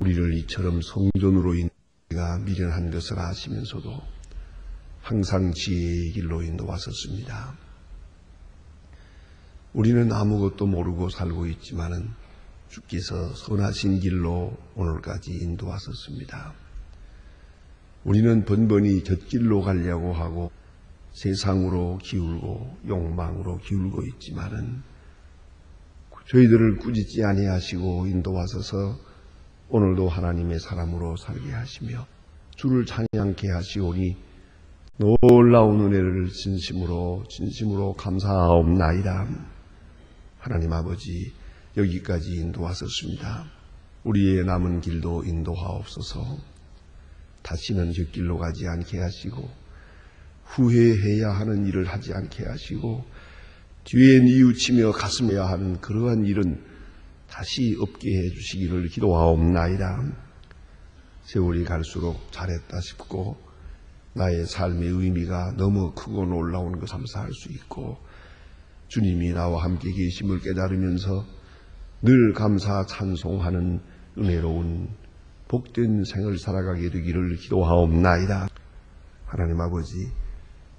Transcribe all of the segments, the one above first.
우리를 이처럼 성전으로 인가 미련한 것을 아시면서도 항상 지혜의 길로 인도하셨습니다. 우리는 아무것도 모르고 살고 있지만은 주께서 선하신 길로 오늘까지 인도하셨습니다. 우리는 번번이 곁길로 가려고 하고 세상으로 기울고 욕망으로 기울고 있지만은 저희들을 꾸짖지 아니하시고 인도하셔서 오늘도 하나님의 사람으로 살게 하시며 주를 찬양케 하시오니 놀라운 은혜를 진심으로 감사하옵나이다. 하나님 아버지, 여기까지 인도하셨습니다. 우리의 남은 길도 인도하옵소서. 다시는 저 길로 가지 않게 하시고 후회해야 하는 일을 하지 않게 하시고 뒤에 뉘우치며 가슴해야 하는 그러한 일은 다시 없게 해주시기를 기도하옵나이다. 세월이 갈수록 잘했다 싶고 나의 삶의 의미가 너무 크고 놀라운 것 감사할 수 있고 주님이 나와 함께 계심을 깨달으면서 늘 감사 찬송하는 은혜로운 복된 생을 살아가게 되기를 기도하옵나이다. 하나님 아버지,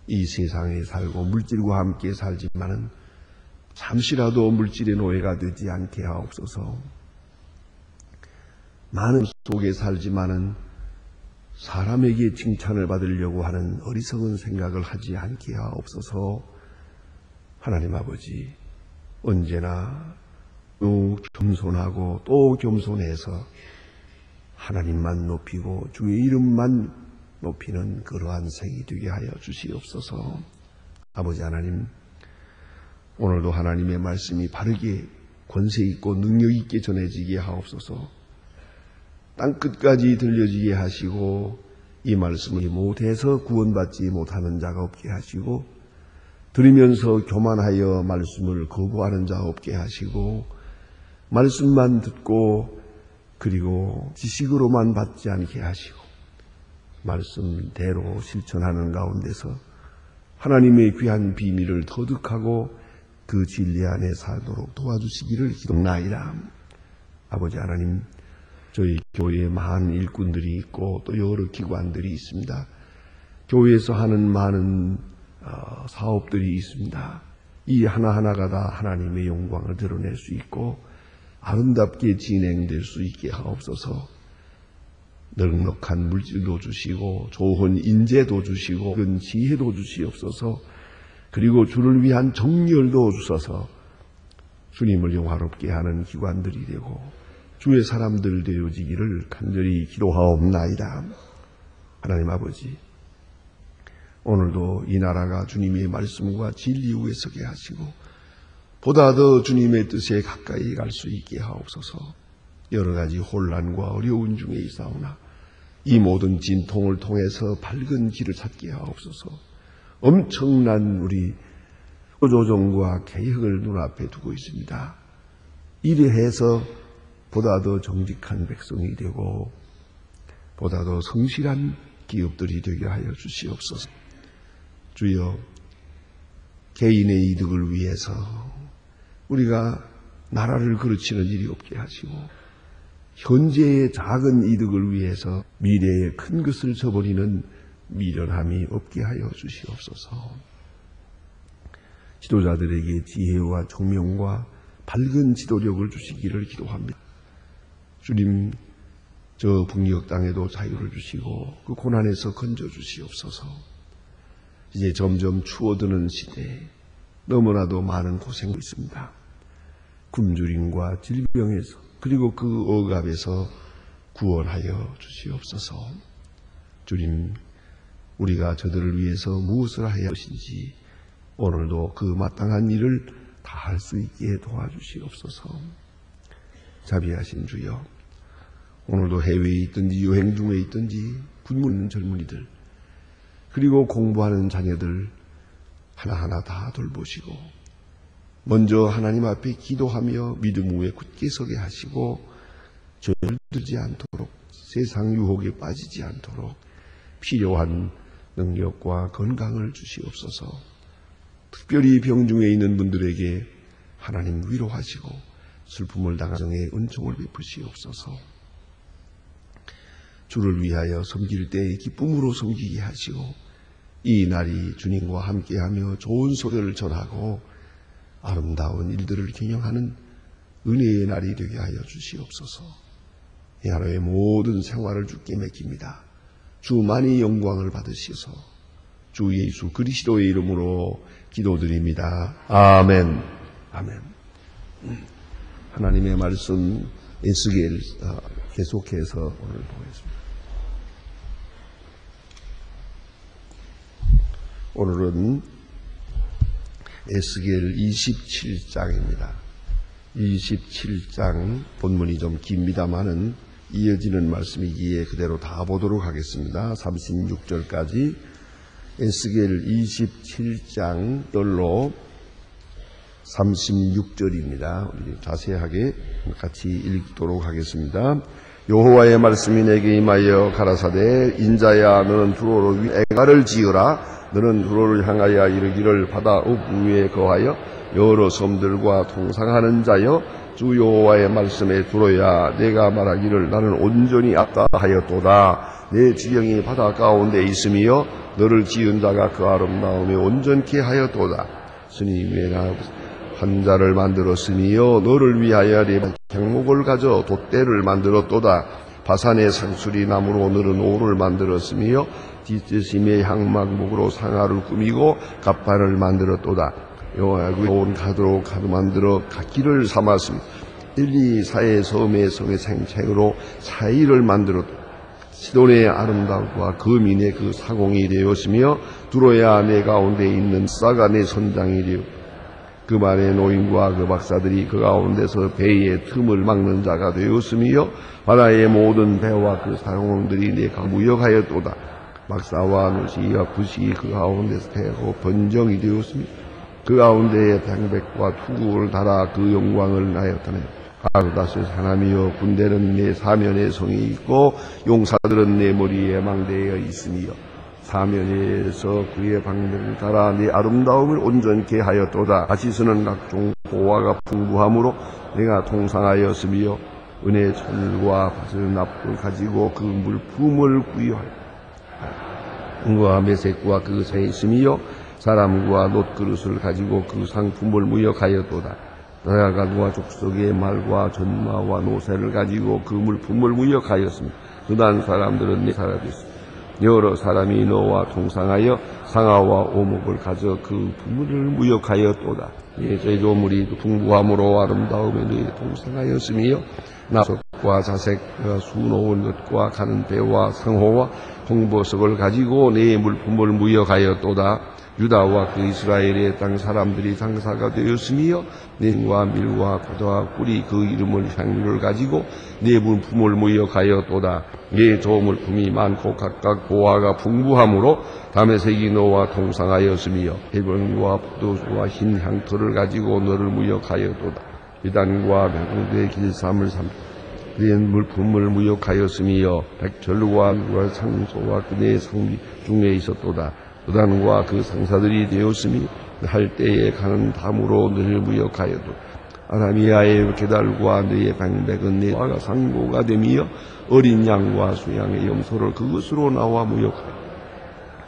이 세상에 살고 물질과 함께 살지만은 잠시라도 물질의 노예가 되지 않게 하옵소서. 많은 속에 살지만은 사람에게 칭찬을 받으려고 하는 어리석은 생각을 하지 않게 하옵소서. 하나님 아버지, 언제나 겸손하고 또 겸손해서 하나님만 높이고 주의 이름만 높이는 그러한 생이 되게 하여 주시옵소서. 아버지 하나님, 오늘도 하나님의 말씀이 바르게 권세 있고 능력 있게 전해지게 하옵소서. 땅끝까지 들려지게 하시고 이 말씀을 못해서 구원받지 못하는 자가 없게 하시고 들으면서 교만하여 말씀을 거부하는 자 없게 하시고 말씀만 듣고 그리고 지식으로만 받지 않게 하시고 말씀대로 실천하는 가운데서 하나님의 귀한 비밀을 터득하고 그 진리 안에 살도록 도와주시기를 기도나이다. 아버지 하나님, 저희 교회에 많은 일꾼들이 있고 또 여러 기관들이 있습니다. 교회에서 하는 많은 사업들이 있습니다. 이 하나하나가 다 하나님의 영광을 드러낼 수 있고 아름답게 진행될 수 있게 하옵소서. 넉넉한 물질도 주시고 좋은 인재도 주시고 큰 지혜도 주시옵소서. 그리고 주를 위한 정열도 주셔서 주님을 영화롭게 하는 기관들이 되고 주의 사람들 되어지기를 간절히 기도하옵나이다. 하나님 아버지, 오늘도 이 나라가 주님의 말씀과 진리 위에 서게 하시고 보다 더 주님의 뜻에 가까이 갈 수 있게 하옵소서. 여러 가지 혼란과 어려운 중에 있사오나 이 모든 진통을 통해서 밝은 길을 찾게 하옵소서. 엄청난 우리 조정과 개혁을 눈앞에 두고 있습니다. 이래 해서 보다 더 정직한 백성이 되고 보다 더 성실한 기업들이 되게 하여 주시옵소서. 주여, 개인의 이득을 위해서 우리가 나라를 그르치는 일이 없게 하시고 현재의 작은 이득을 위해서 미래의 큰 것을 저버리는 미련함이 없게 하여 주시옵소서. 지도자들에게 지혜와 총명과 밝은 지도력을 주시기를 기도합니다. 주님, 저 북녘 땅에도 자유를 주시고 그 고난에서 건져 주시옵소서. 이제 점점 추워드는 시대에 너무나도 많은 고생이 있습니다. 굶주림과 질병에서 그리고 그 억압에서 구원하여 주시옵소서. 주님, 우리가 저들을 위해서 무엇을 해야 할 것인지 오늘도 그 마땅한 일을 다 할 수 있게 도와주시옵소서. 자비하신 주여, 오늘도 해외에 있든지 여행 중에 있든지 굶는 있는 젊은이들 그리고 공부하는 자녀들 하나하나 다 돌보시고 먼저 하나님 앞에 기도하며 믿음 위에 굳게 서게 하시고 절들지 않도록 세상 유혹에 빠지지 않도록 필요한 능력과 건강을 주시옵소서. 특별히 병중에 있는 분들에게 하나님 위로하시고 슬픔을 당한 성에 은총을 베푸시옵소서. 주를 위하여 섬길 때에 기쁨으로 섬기게 하시고 이 날이 주님과 함께하며 좋은 소리를 전하고 아름다운 일들을 경영하는 은혜의 날이 되게 하여 주시옵소서. 이 하루의 모든 생활을 주께 맡깁니다. 주만이 영광을 받으시어서 주 예수 그리스도의 이름으로 기도드립니다. 아멘. 아멘. 하나님의 말씀 에스겔 계속해서 오늘 보겠습니다. 오늘은 에스겔 27장입니다. 27장 본문이 좀 깁니다만은 이어지는 말씀이기에 그대로 다 보도록 하겠습니다. 36절까지 에스겔 27장 절로 36절입니다. 우리 자세하게 같이 읽도록 하겠습니다. 여호와의 말씀이 내게 임하여 가라사대 인자야 너는 두로로 애가를 지으라. 너는 두로를 향하여 이르기를 바다 위에 거하여 여러 섬들과 동상하는 자여 주 여호와의 말씀에 두로야 내가 말하기를 나는 온전히 아까하였도다. 내 지경이 바다 가운데 있으며 너를 지은 자가 그 아름다움에 온전케 하였도다. 스님의 나 환자를 만들었으며 너를 위하여 내 장목을 가져 돛대를 만들었도다. 바산의 상수리 나무로 너는 오를 만들었으며 뒷뜻심의 향막목으로 상아를 꾸미고 갑판을 만들었도다. 여호와의 온 가드로 만들어 각기를 삼았으며 1, 2, 4의 섬의 성의 생채로 사이를 만들었도다. 시돈의 아름다움과 거민의 그 사공이 되었으며 두로야 내 가운데 있는 싸가 내 선장이 되었다. 그만의 노인과 그 박사들이 그 가운데서 배의 틈을 막는 자가 되었으며 바다의 모든 배와 그 사공들이 내가 무역하였도다. 박사와 노시와 붓이 그 가운데서 대고 번정이 되었으며 그 가운데에 방백과 투구를 달아 그 영광을 나였다네. 아르다스 사람이여 군대는 내 사면에 성이 있고 용사들은 내 머리에 망대에 있으며 사면에서 그의 방백을 달아 내 아름다움을 온전케 하였도다. 다시서는 각종 보화가 풍부함으로 내가 통상하였으며 은혜 천과 밭을 납을 가지고 그 물품을 구유하였다. 은과 메색과 그 사이에 있으며 사람과 놋그릇을 가지고 그 상품을 무역하였도다. 나아가와 족속의 말과 전마와 노새를 가지고 그 물품을 무역하였으며 그단 사람들은 내 사람이었으며 여러 사람이 너와 동상하여 상아와 오목을 가져 그 부물을 무역하였도다. 예 제조물이 풍부함으로 아름다움에 너희 동상하였으며 나속과 자색 수놓은 것과 가는 배와 상호와 홍보석을 가지고 내 물품을 무역하였도다. 유다와 그 이스라엘의 땅 사람들이 장사가 되었으며 낸과 밀과 포도와 꿀이 그 이름을 향유를 가지고 내 물품을 무역하였도다. 내 조물품이 많고 각각 보화가 풍부함으로 다메섹이 너와 동상하였으며 해변과 포도주와 흰 향토를 가지고 너를 무역하였도다. 비단과 매공대의 길삼을 그의 물품을 무역하였으며 백철과 상소와 그의 상비 중에 있었도다. 그단과 그 상사들이 되었으니 할 때에 가는 담으로 너를 무역하여도 아라미아의 계달과 너의 방백은 내 화가 상고가 되며 어린 양과 수양의 염소를 그것으로 나와 무역하여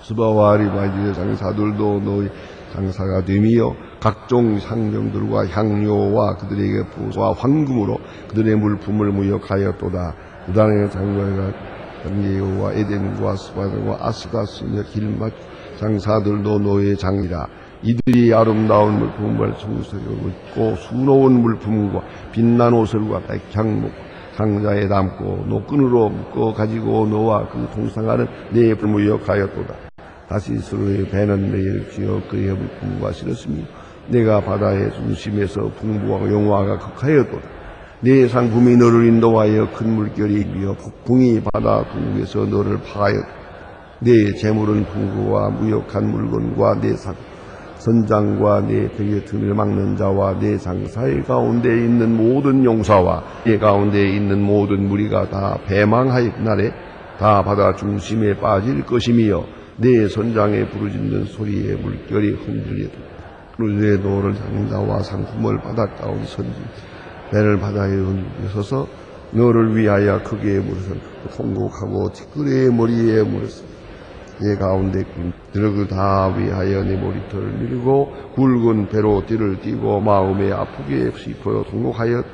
수바와 리바디의 장사들도 너의 장사가 되며 각종 상병들과 향료와 그들에게 보소와 황금으로 그들의 물품을 무역하였도다. 그단의 장관과 당예호와 에덴과 스바드와 아스다스며 길맛 장사들도 너의 장이라. 이들이 아름다운 물품을 청소하고 있고 수놓은 물품과 빛난 옷을과 백향목 상자에 담고 노끈으로 묶어 가지고 너와 그 동상하는 내 무역하였도다. 다시 서로의 배는 내일 지어 그의 물품과 실었으며 내가 바다의 중심에서 풍부하고 영화가 극하였도다. 내 상품이 너를 인도하여 큰 물결이 이며 폭풍이 바다 동국에서 너를 파하였다. 내 재물은 풍부와 무역한 물건과 내 선장과 내 벽의 틈을 막는 자와 내 장사의 가운데 있는 모든 용사와 내 가운데 있는 모든 무리가 다 배망하였 날에 다 바다 중심에 빠질 것이며 내 선장에 부르짖는 소리에 물결이 흔들리다. 내 노를 장자와 상품을 바닷가운데 선지 배를 바다에 얹어서 너를 위하여 크게 물었음. 통곡하고 티끌의 머리에 물었음. 내 가운데 들을 다 위하여 내 머리털을 밀고 굵은 배로 띠를 띠고 마음에 아프게 싶어요. 통곡하여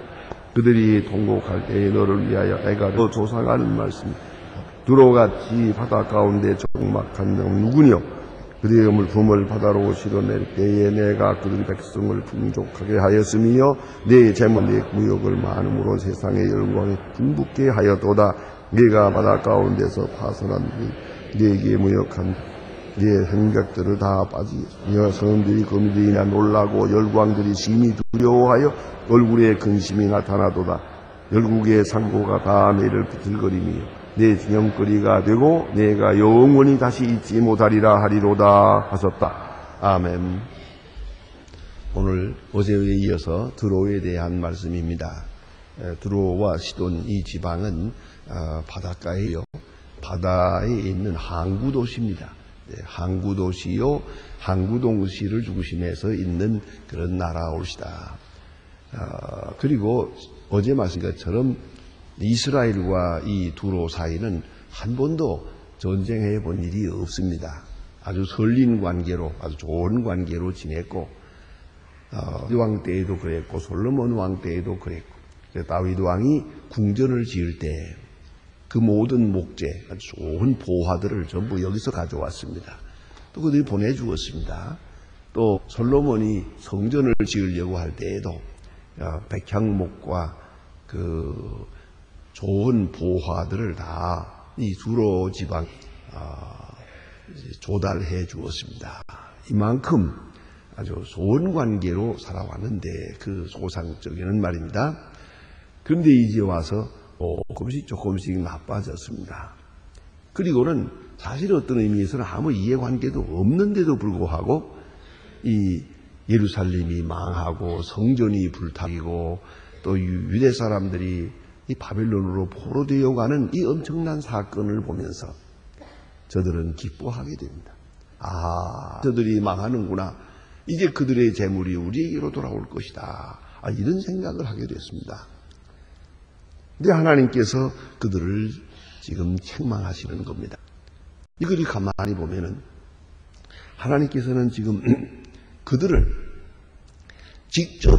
그들이 통곡할 때에 너를 위하여 애가 조상하는 말씀. 두로같이 바다 가운데 적막한 자 누구뇨? 그들의 물품을 바다로 실어낼 때에 내가 그들의 백성을 풍족하게 하였으며 내 재물 내 무역을 많음으로 세상의 영광에 풍부케 하였도다. 네가 바다 가운데서 파선한 네게 무역한 네 행각들을 다 빠지며 성들이 거미들이나 놀라고 열광들이 심히 두려워하여 얼굴에 근심이 나타나도다. 열국의 상고가 다 너를 비틀거리며 내 기념거리가 되고 내가 영원히 다시 잊지 못하리라 하리로다 하셨다. 아멘. 오늘 어제에 이어서 드로에 대한 말씀입니다. 드로와 시돈 이 지방은 바닷가에요. 바다에 있는 항구도시입니다. 항구도시요, 항구동시를 중심해서 있는 그런 나라올시다. 그리고 어제 말씀드린 것처럼 이스라엘과 이 두로 사이는 한 번도 전쟁해 본 일이 없습니다. 아주 설린 관계로, 아주 좋은 관계로 지냈고, 왕 때에도 그랬고, 솔로몬 왕 때에도 그랬고, 다윗 왕이 궁전을 지을 때 그 모든 목재, 아주 좋은 보화들을 전부 여기서 가져왔습니다. 또 그들이 보내주었습니다. 또 솔로몬이 성전을 지으려고 할 때에도 백향목과 그 좋은 보화들을 다 이 두로 지방 조달해 주었습니다. 이만큼 아주 좋은 관계로 살아왔는데 그 조상적인 말입니다. 그런데 이제 와서 조금씩 나빠졌습니다. 그리고는 사실 어떤 의미에서는 아무 이해관계도 없는데도 불구하고 이 예루살렘이 망하고 성전이 불타고 또 유대 사람들이 이 바벨론으로 포로되어 가는 이 엄청난 사건을 보면서 저들은 기뻐하게 됩니다. 저들이 망하는구나. 이제 그들의 재물이 우리에게로 돌아올 것이다. 이런 생각을 하게 됐습니다. 근데 하나님께서 그들을 지금 책망하시는 겁니다. 이걸 가만히 보면은 하나님께서는 지금 그들을 직접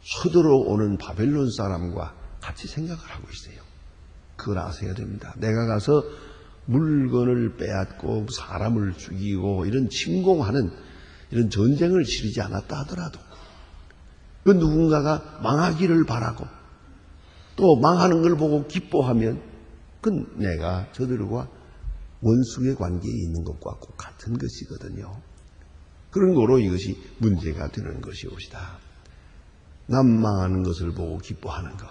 쳐들어오는 바벨론 사람과 같이 생각을 하고 있어요. 그걸 아셔야 됩니다. 내가 가서 물건을 빼앗고 사람을 죽이고 이런 침공하는 이런 전쟁을 치르지 않았다 하더라도 그 누군가가 망하기를 바라고 또 망하는 걸 보고 기뻐하면 그건 내가 저들과 원수의 관계에 있는 것과 꼭 같은 것이거든요. 그런 거로 이것이 문제가 되는 것이옵시다. 남 망하는 것을 보고 기뻐하는 것,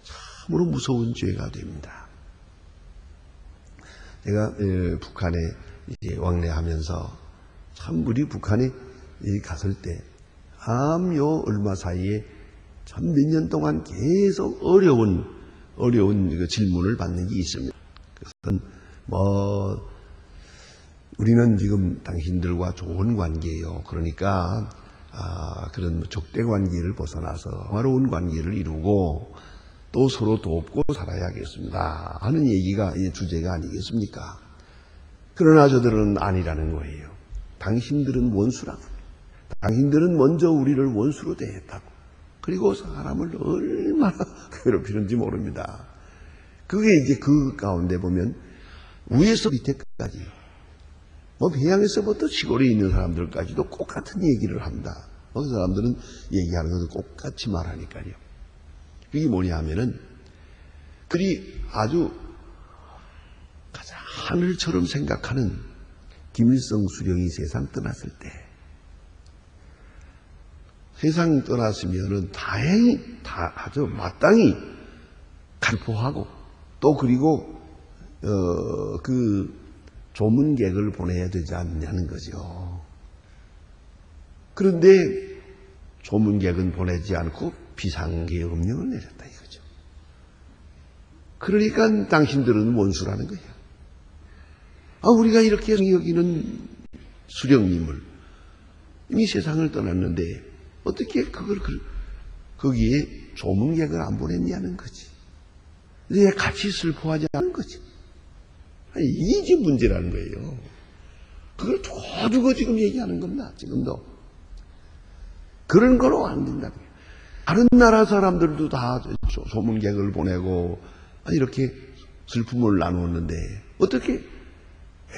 참으로 무서운 죄가 됩니다. 제가 북한에 이제 왕래하면서 참 우리 북한에 갔을 때 요 얼마 사이에 참 몇 년 동안 계속 어려운 질문을 받는 게 있습니다. 그것은 우리는 지금 당신들과 좋은 관계예요. 그러니까 그런 적대 관계를 벗어나서 평화로운 관계를 이루고 또 서로 돕고 살아야겠습니다 하는 얘기가 주제가 아니겠습니까? 그러나 저들은 아니라는 거예요. 당신들은 원수라고. 당신들은 먼저 우리를 원수로 대했다고. 그리고 사람을 얼마나 괴롭히는지 모릅니다. 그게 이제 그 가운데 보면 위에서 밑에까지 배양에서부터 시골에 있는 사람들까지도 똑같은 얘기를 합니다. 그 사람들은 얘기하는 것을 똑같이 말하니까요. 그게 뭐냐 하면은 그들이 아주 가장 하늘처럼 생각하는 김일성 수령이 세상 떠났을 때 세상 떠났으면은 다행히 아주 마땅히 간포하고 또 그리고 그 조문객을 보내야 되지 않냐는 거죠. 그런데 조문객은 보내지 않고 비상계엄령을 내렸다 이거죠. 그러니까 당신들은 원수라는 거예요. 우리가 이렇게 여기는 수령님을 이미 세상을 떠났는데 어떻게 그걸 거기에 조문객을 안 보냈냐는 거지. 왜 같이 슬퍼하지 않는 거지. 아니, 이게 지금 문제라는 거예요. 그걸 두고 지금 얘기하는 겁니다. 지금도. 그런 거로 안 된다는 거예요. 다른 나라 사람들도 다 조문객을 보내고 이렇게 슬픔을 나누었는데 어떻게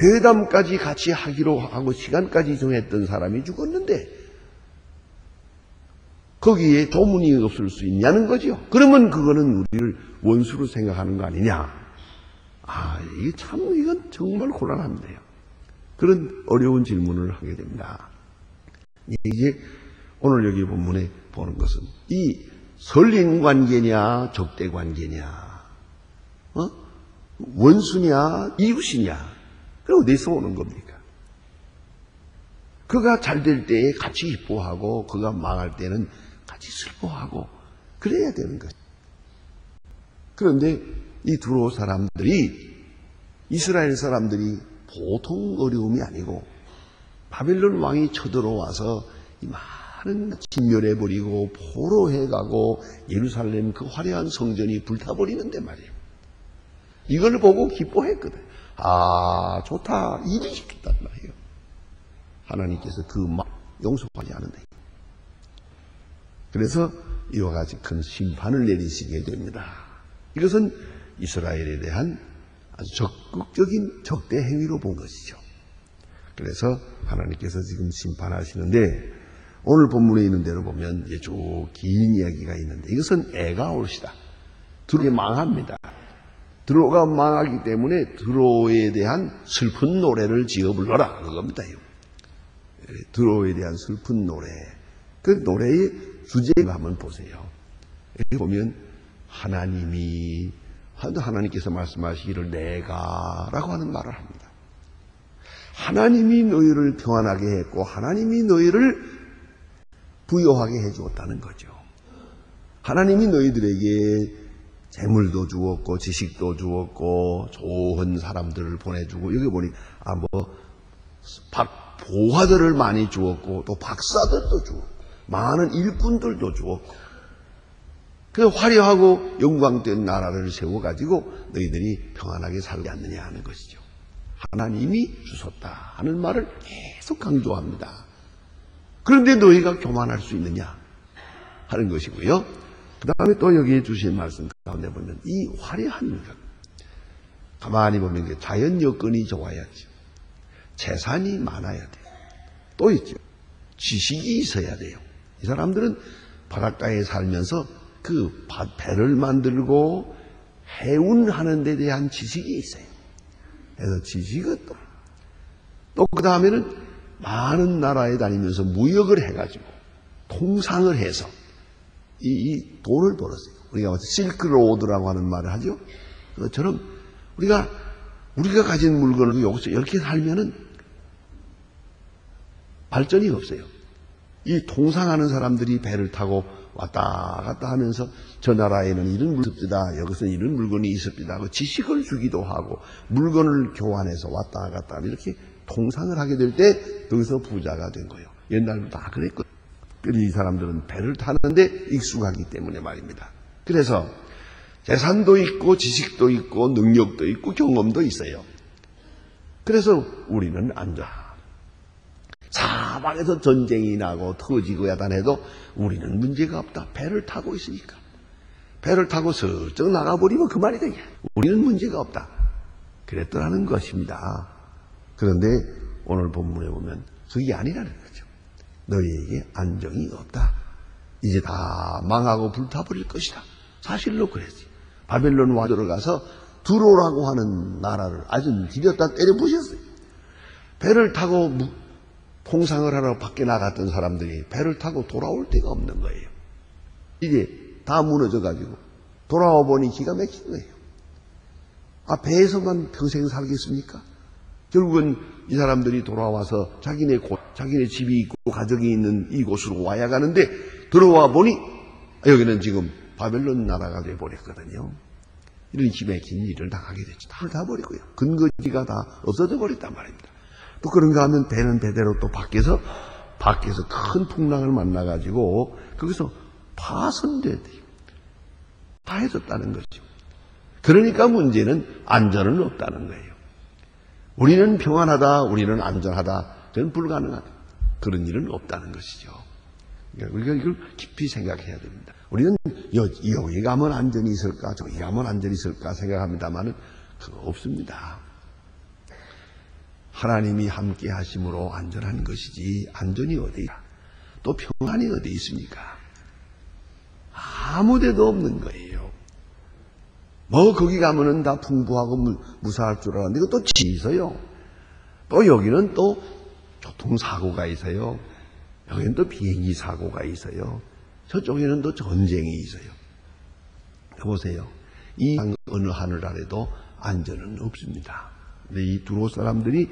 회담까지 같이 하기로 하고 시간까지 정했던 사람이 죽었는데 거기에 조문이 없을 수 있냐는 거죠. 그러면 그거는 우리를 원수로 생각하는 거 아니냐. 이게 참 이건 정말 곤란합니다. 그런 어려운 질문을 하게 됩니다. 이제 오늘 여기 본문에 보는 것은 이 선린 관계냐 적대 관계냐 원수냐 이웃이냐 그럼 어디서 오는 겁니까? 그가 잘 될 때에 같이 기뻐하고 그가 망할 때는 같이 슬퍼하고 그래야 되는 거죠. 그런데 이 두로 사람들이 이스라엘 사람들이 보통 어려움이 아니고 바벨론 왕이 쳐들어와서 이 많은 진멸해버리고 포로해가고 예루살렘 그 화려한 성전이 불타버리는데 말이에요. 이걸 보고 기뻐했거든. 좋다. 일이 있겠단 말이에요. 하나님께서 그 용서하지 않는다. 그래서 이와 같이 큰 심판을 내리시게 됩니다. 이것은 이스라엘에 대한 아주 적극적인 적대 행위로 본 것이죠. 그래서 하나님께서 지금 심판하시는데 오늘 본문에 있는 대로 보면 이제 쭉 긴 이야기가 있는데 이것은 애가 올시다. 드로가 망합니다. 드로가 망하기 때문에 드로에 대한 슬픈 노래를 지어 불러라 그겁니다. 드로에 대한 슬픈 노래. 그 노래의 주제를 한번 보세요. 여기 보면 하나님께서 말씀하시기를 내가라고 하는 말을 합니다. 하나님이 너희를 평안하게 했고 하나님이 너희를 부요하게 해주었다는 거죠. 하나님이 너희들에게 재물도 주었고 지식도 주었고 좋은 사람들을 보내주고 여기 보니 보화들을 많이 주었고 또 박사들도 주었고 많은 일꾼들도 주었고 그 화려하고 영광된 나라를 세워가지고 너희들이 평안하게 살지 않느냐 하는 것이죠. 하나님이 주셨다 하는 말을 계속 강조합니다. 그런데 너희가 교만할 수 있느냐 하는 것이고요. 그 다음에 또 여기에 주신 말씀 가운데 보면 이 화려한 것 가만히 보면 자연 여건이 좋아야죠. 재산이 많아야 돼요. 또 있죠. 지식이 있어야 돼요. 이 사람들은 바닷가에 살면서 그 배를 만들고 해운하는 데 대한 지식이 있어요. 그래서 지식은 또 그 다음에는 많은 나라에 다니면서 무역을 해가지고 통상을 해서 이 돈을 벌었어요. 우리가 실크로드라고 하는 말을 하죠. 그것처럼 우리가 가진 물건을 여기서 이렇게 살면은 발전이 없어요. 이 통상하는 사람들이 배를 타고 왔다 갔다 하면서 저 나라에는 이런 물건이 있습니다. 여기서는 이런 물건이 있습니다. 그 지식을 주기도 하고 물건을 교환해서 왔다 갔다 이렇게 통상을 하게 될 때 거기서 부자가 된 거예요. 옛날부터 다 그랬거든요. 이 사람들은 배를 타는데 익숙하기 때문에 말입니다. 그래서 재산도 있고 지식도 있고 능력도 있고 경험도 있어요. 그래서 우리는 사방에서 전쟁이 나고 터지고 야단해도 우리는 문제가 없다. 배를 타고 있으니까. 배를 타고 슬쩍 나가버리면 그만이다. 우리는 문제가 없다. 그랬더라는 것입니다. 그런데 오늘 본문에 보면 그게 아니라는 거죠. 너희에게 안정이 없다. 이제 다 망하고 불타버릴 것이다. 사실로 그랬지. 바벨론 왕 들어가서 두로라고 하는 나라를 아주 들였다 때려 부셨어요. 배를 타고 통상을 하러 밖에 나갔던 사람들이 배를 타고 돌아올 데가 없는 거예요. 이게 다 무너져가지고 돌아와 보니 기가 막힌 거예요. 배에서만 평생 살겠습니까? 결국은 이 사람들이 돌아와서 자기네 집이 있고 가족이 있는 이곳으로 와야 가는데 들어와 보니 여기는 지금 바벨론 나라가 돼버렸거든요. 이런 기막힌 일을 당하게 됐죠. 다 버리고요. 근거지가 다 없어져 버렸단 말입니다. 또 그런가 하면 배는 배대로 또 밖에서 큰 풍랑을 만나가지고 거기서 파손돼야 돼요. 해줬다는 거죠. 그러니까 문제는 안전은 없다는 거예요. 우리는 평안하다, 우리는 안전하다, 그건 불가능하다. 그런 일은 없다는 것이죠. 그러니까 우리가 이걸 깊이 생각해야 됩니다. 우리는 여기 가면 안전이 있을까, 저기 가면 안전이 있을까 생각합니다만은 그거 없습니다. 하나님이 함께 하심으로 안전한 것이지 안전이 어디야? 또 평안이 어디 있습니까? 아무 데도 없는 거예요. 뭐 거기 가면은 다 풍부하고 무사할 줄 알았는데 이것도 있어요. 또 여기는 또 교통사고가 있어요. 여기는 또 비행기 사고가 있어요. 저쪽에는 또 전쟁이 있어요. 보세요. 이 어느 하늘 아래도 안전은 없습니다. 근데 이 두로 사람들이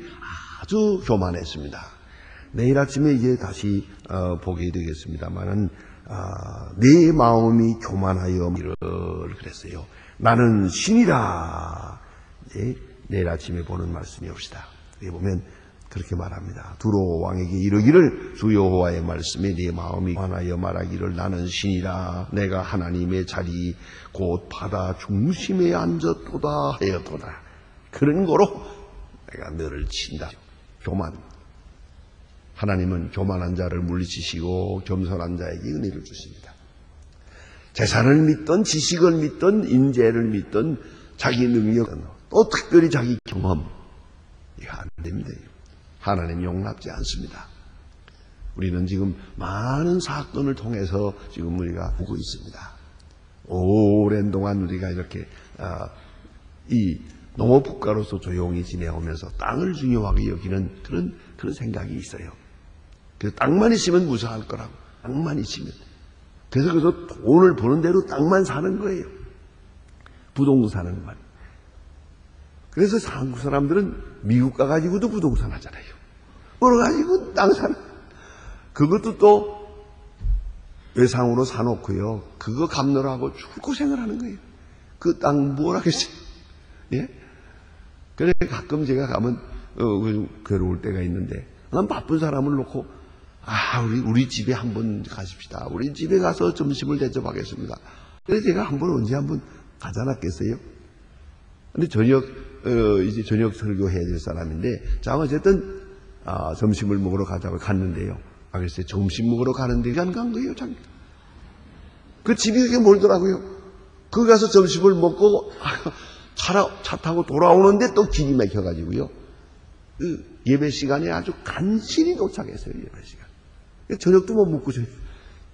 아주 교만했습니다. 내일 아침에 이제 다시 보게 되겠습니다만은 내 마음이 교만하여 이를 그랬어요. 나는 신이라. 내일 아침에 보는 말씀이옵시다. 여기 보면 그렇게 말합니다. 두로 왕에게 이르기를 주 여호와의 말씀에 네 마음이 교만하여 말하기를 나는 신이라. 내가 하나님의 자리 곧 바다 중심에 앉았도다 하였도다. 그런 거로 내가 너를 친다. 교만. 하나님은 교만한 자를 물리치시고 겸손한 자에게 은혜를 주십니다. 재산을 믿던 지식을 믿던 인재를 믿던 자기 능력은 또 특별히 자기 경험 이거 안 됩니다. 하나님 용납지 않습니다. 우리는 지금 많은 사건을 통해서 지금 우리가 보고 있습니다. 오랜 동안 우리가 이렇게 이 농업국가로서 조용히 지내오면서 땅을 중요하게 여기는 그런 생각이 있어요. 그래서 땅만 있으면 무사할 거라고. 땅만 있으면. 그래서 돈을 버는 대로 땅만 사는 거예요. 부동산은 말. 그래서 한국 사람들은 미국 가가지고도 부동산 하잖아요. 벌어가지고 땅 사는. 그것도 또 외상으로 사놓고요. 그거 갚느라고 죽고생을 하는 거예요. 그 땅 뭘 하겠어요? 예? 그래 가끔 제가 가면 괴로울 때가 있는데 난 바쁜 사람을 놓고 우리 집에 한번 가십시다. 우리 집에 가서 점심을 대접하겠습니다. 그래서 제가 언제 한번 가지 않았겠어요? 근데 이제 저녁 설교해야 될 사람인데, 자, 어쨌든, 점심을 먹으러 가자고 갔는데요. 글쎄, 점심 먹으러 가는데 안 간 거예요, 참. 그 집이 그렇게 멀더라고요. 거기 가서 점심을 먹고, 차 타고 돌아오는데 또 길이 막혀가지고요. 예배 시간에 아주 간신히 도착했어요, 예배 시간. 저녁도 못 먹고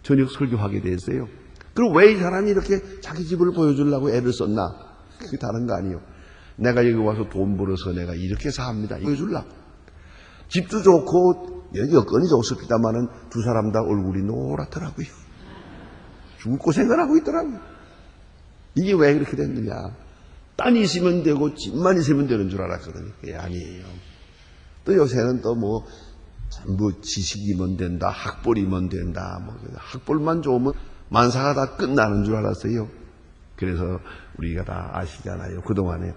저녁 설교하게 됐어요. 그럼 왜 이 사람이 이렇게 자기 집을 보여주려고 애를 썼나? 그게 다른 거 아니에요. 내가 여기 와서 돈 벌어서 내가 이렇게 삽니다. 보여주려고. 집도 좋고 여건이 좋습니다만은 두 사람 다 얼굴이 노랗더라고요. 죽을 고생을 하고 있더라고요. 이게 왜 그렇게 됐느냐. 땅이 있으면 되고 집만 있으면 되는 줄 알았거든요. 그게 아니에요. 또 요새는 또 전부 지식이면 된다, 학벌이면 된다, 학벌만 좋으면 만사가 다 끝나는 줄 알았어요. 그래서 우리가 다 아시잖아요. 그동안에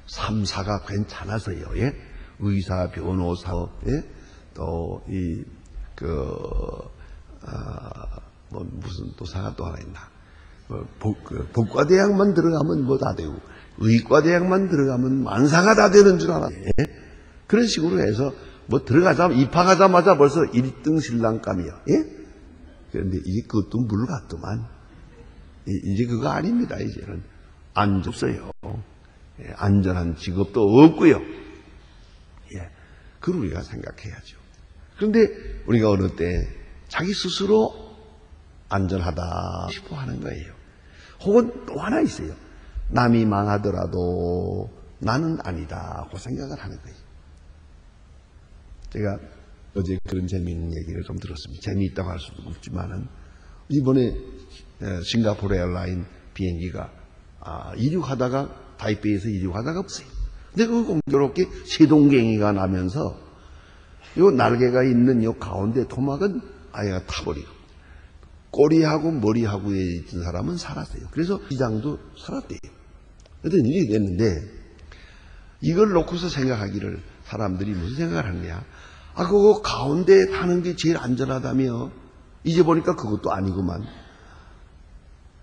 3사가 괜찮아서요. 예? 의사, 변호사, 예? 또 무슨 또 사가 또 하나 있나. 법과대학만 들어가면 다 되고, 의과대학만 들어가면 만사가 다 되는 줄 알았어요. 예? 그런 식으로 해서 입학하자마자 벌써 1등 신랑감이요. 예? 그런데 이제 그것도 물갔더만. 이제 그거 아닙니다. 이제는 안전 없어요. 예, 안전한 직업도 없고요. 예, 그걸 우리가 생각해야죠. 그런데 우리가 어느 때 자기 스스로 안전하다 싶어 하는 거예요. 혹은 또 하나 있어요. 남이 망하더라도 나는 아니다 고 생각을 하는 거예요. 제가 어제 그런 재미있는 얘기를 좀 들었습니다. 재미있다고 할 수도 없지만은 이번에 싱가포르 에어라인 비행기가 이륙하다가 타이베이에서 이륙하다가 없어요. 근데 그 공교롭게 세동갱이가 나면서 요 날개가 있는 요 가운데 토막은 아예가 타버리고 꼬리하고 머리하고에 있던 사람은 살았어요. 그래서 기장도 살았대요. 그랬더니 일이 됐는데 이걸 놓고서 생각하기를 사람들이 무슨 생각을 하느냐. 그거 가운데 타는 게 제일 안전하다며. 이제 보니까 그것도 아니구만.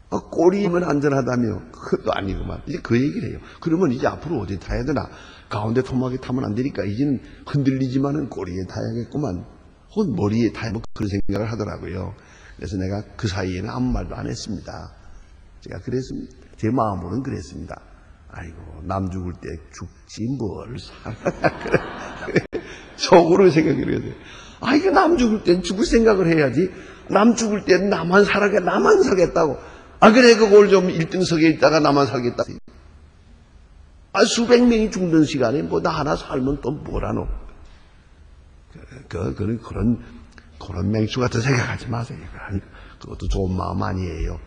꼬리면 안전하다며. 그것도 아니구만. 이제 그 얘기를 해요. 그러면 이제 앞으로 어디 타야 되나? 가운데 토막에 타면 안 되니까 이제는 흔들리지만은 꼬리에 타야겠구만. 혹은 머리에 타야 뭐 그런 생각을 하더라고요. 그래서 내가 그 사이에는 아무 말도 안 했습니다. 제가 그랬습니다. 제 마음으로는 그랬습니다. 아이고, 남 죽을 때 죽지 뭘 살아. 속으로 생각을 해야 돼. 이거 남 죽을 땐 죽을 생각을 해야지. 남 죽을 땐 나만 살겠다고. 그래, 그걸 좀 1등석에 있다가 나만 살겠다. 수백 명이 죽는 시간에 뭐 나 하나 살면 또 뭐라노. 그런 맹수 같은 생각하지 마세요. 그것도 좋은 마음 아니에요.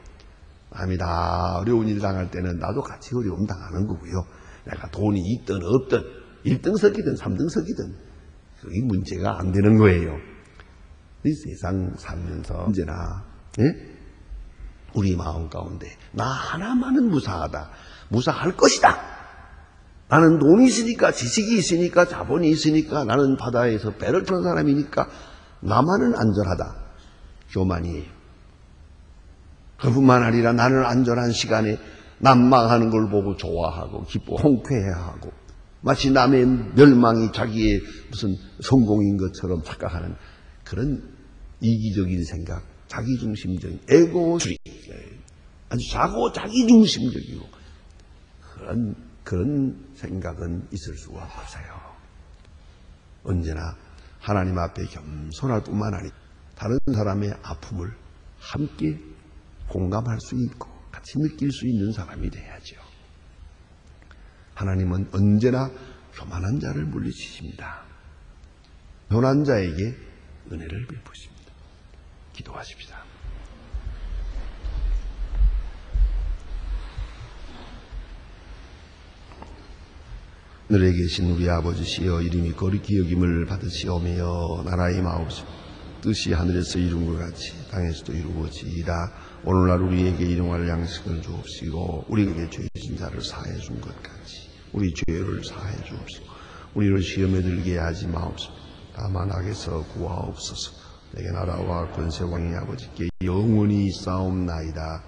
남이 다 어려운 일 당할 때는 나도 같이 어려움 당하는 거고요. 내가 돈이 있든 없든 1등석이든 3등석이든 그게 문제가 안 되는 거예요. 이 세상 살면서 언제나 우리 마음 가운데 나 하나만은 무사하다. 무사할 것이다. 나는 돈이 있으니까, 지식이 있으니까, 자본이 있으니까, 나는 바다에서 배를 타는 사람이니까 나만은 안전하다. 교만이에요. 그뿐만 아니라 나는 안전한 시간에 난망하는 걸 보고 좋아하고 기뻐 통쾌해하고 마치 남의 멸망이 자기의 무슨 성공인 것처럼 착각하는 그런 이기적인 생각, 자기중심적인 에고주의, 아주 자기중심적이고 그런 생각은 있을 수가 없어요. 언제나 하나님 앞에 겸손할 뿐만 아니라 다른 사람의 아픔을 함께 공감할 수 있고 같이 느낄 수 있는 사람이 돼야죠. 하나님은 언제나 교만한 자를 물리치십니다. 교만한 자에게 은혜를 베푸십니다. 기도하십시다. 하늘에 계신 우리 아버지시여, 이름이 거룩히 여김을 받으시오며 나라의 마옵시며 뜻이 하늘에서 이룬 것 같이 땅에서도 이루어지이다. 오늘날 우리에게 일용할 양식을 주옵시고 우리에게 죄진 자를 사해 준 것 같이 우리 죄를 사해 주옵시고 우리를 시험에 들게 하지 마옵시고 다만 악에서 구하옵소서. 내게 나라와 권세 왕의 아버지께 영원히 싸움나이다.